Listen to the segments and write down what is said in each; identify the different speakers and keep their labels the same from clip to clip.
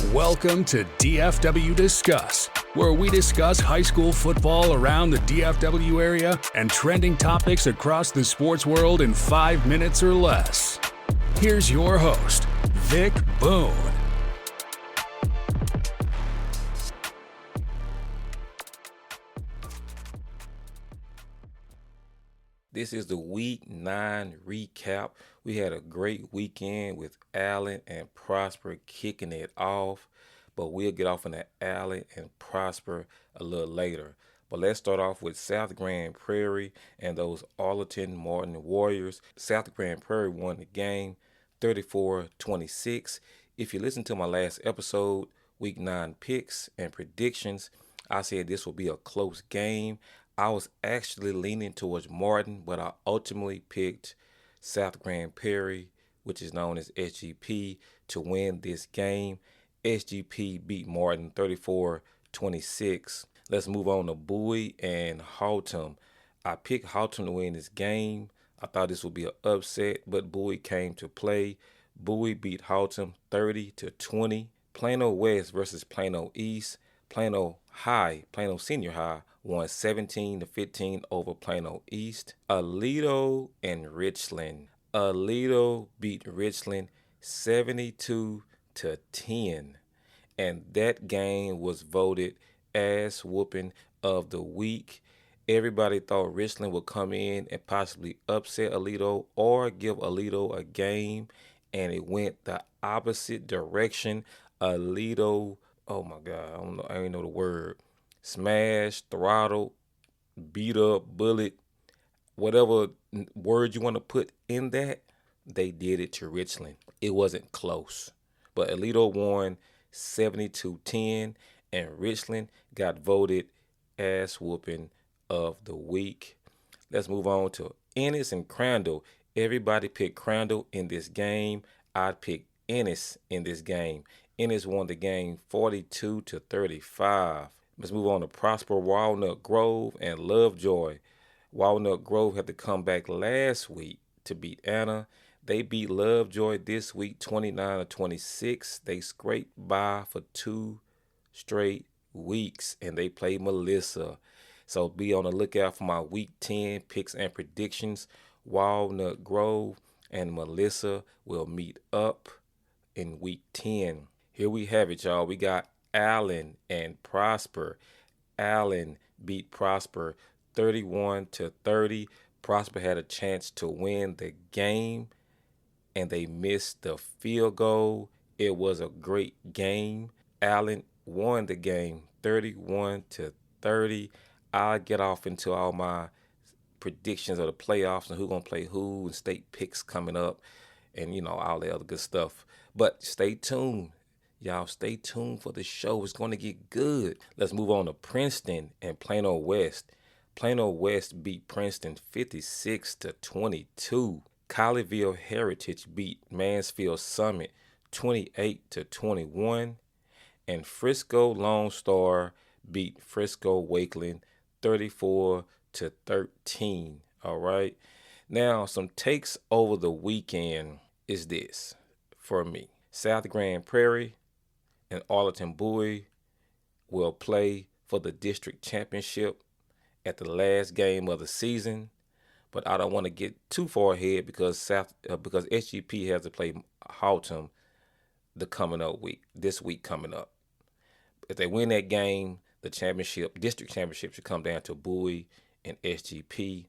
Speaker 1: Welcome to DFW Discuss, where we discuss high school football around the DFW area and trending topics across the sports world in 5 minutes or less. Here's your host, Vic Boone.
Speaker 2: This is the Week 9 recap. We had a great weekend with Allen and Prosper kicking it off, but we'll get off on the Allen and Prosper a little later. But let's start off with South Grand Prairie and those Arlington Martin Warriors. South Grand Prairie won the game 34-26. If you listen to my last episode, Week 9 picks and predictions, I said this will be a close game. I was actually leaning towards Martin, but I ultimately picked South Grand Prairie, which is known as SGP, to win this game. SGP beat Martin 34-26. Let's move on to Bowie and Haltom. I picked Haltom to win this game. I thought this would be an upset, but Bowie came to play. Bowie beat Haltom 30-20. Plano West versus Plano East. Plano Senior High, won 17-15 over Plano East. Aledo and Richland. Aledo beat Richland 72-10. And that game was voted ass whooping of the week. Everybody thought Richland would come in and possibly upset Aledo or give Aledo a game, and it went the opposite direction. Aledo, oh my God, I ain't know the word. Smash, throttle, beat up, bullet, whatever word you want to put in that, they did it to Richland. It wasn't close. But Aledo won 72-10, and Richland got voted ass whooping of the week. Let's move on to Ennis and Crandall. Everybody picked Crandall in this game. I picked Ennis in this game. Ennis won the game 42-35. Let's move on to Prosper, Walnut Grove, and Lovejoy. Walnut Grove had to come back last week to beat Anna. They beat Lovejoy this week 29-26. They scraped by for 2 straight weeks, and they played Melissa. So be on the lookout for my Week 10 picks and predictions. Walnut Grove and Melissa will meet up in Week 10. Here we have it, y'all. We got Allen and Prosper. Allen beat Prosper 31-30. Prosper had a chance to win the game, and they missed the field goal. It was a great game. Allen won the game 31-30. I'll get off into all my predictions of the playoffs and who's going to play who and state picks coming up and, all the other good stuff. But stay tuned. Y'all stay tuned for the show. It's going to get good. Let's move on to Princeton and Plano West. Plano West beat Princeton 56-22. Colleyville Heritage beat Mansfield Summit 28-21. And Frisco Lone Star beat Frisco Wakeland 34-13. All right. Now, some takes over the weekend is this for me. South Grand Prairie and Arlington Bowie will play for the district championship at the last game of the season, but I don't want to get too far ahead because SGP has to play Haltom this week coming up. If they win that game, the district championship should come down to Bowie and SGP.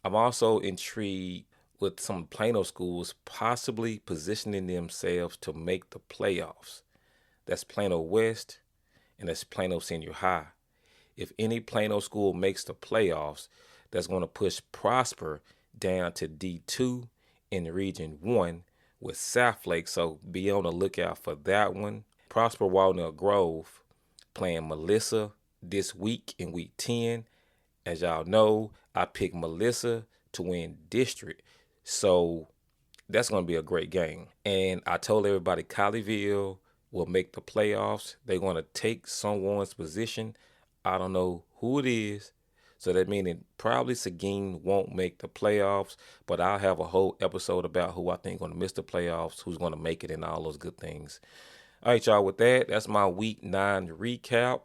Speaker 2: I'm also intrigued with some Plano schools possibly positioning themselves to make the playoffs. That's Plano West, and that's Plano Senior High. If any Plano school makes the playoffs, that's going to push Prosper down to D2 in Region 1 with Southlake, so be on the lookout for that one. Prosper Walnut Grove playing Melissa this week in Week 10. As y'all know, I picked Melissa to win district, so that's going to be a great game. And I told everybody Colleyville will make the playoffs. They're going to take someone's position. I don't know who it is. So that means probably Seguin won't make the playoffs, but I'll have a whole episode about who I think going to miss the playoffs, who's going to make it, and all those good things. All right, y'all, with that, that's my Week 9 recap.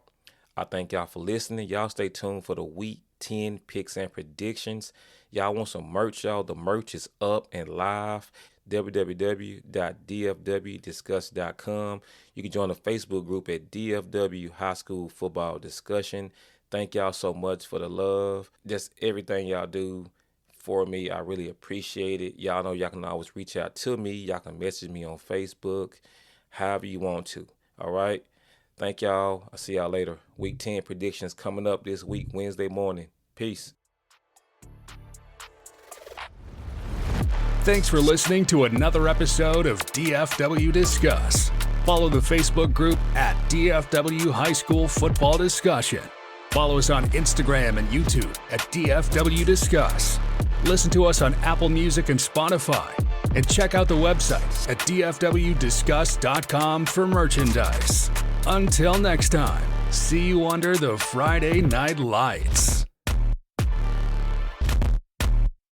Speaker 2: I thank y'all for listening. Y'all stay tuned for the Week 10 picks and predictions. Y'all want some merch, y'all? The merch is up and live. www.dfwdiscuss.com. You can join the Facebook group at DFW High School Football Discussion. Thank y'all so much for the love. Just everything y'all do for me. I really appreciate it. Y'all know y'all can always reach out to me. Y'all can message me on Facebook, however you want to. All right? Thank y'all. I'll see y'all later. Week 10 predictions coming up this week, Wednesday morning. Peace.
Speaker 1: Thanks for listening to another episode of DFW Discuss. Follow the Facebook group at DFW High School Football Discussion. Follow us on Instagram and YouTube at DFW Discuss. Listen to us on Apple Music and Spotify. And check out the website at dfwdiscuss.com for merchandise. Until next time, see you under the Friday Night Lights.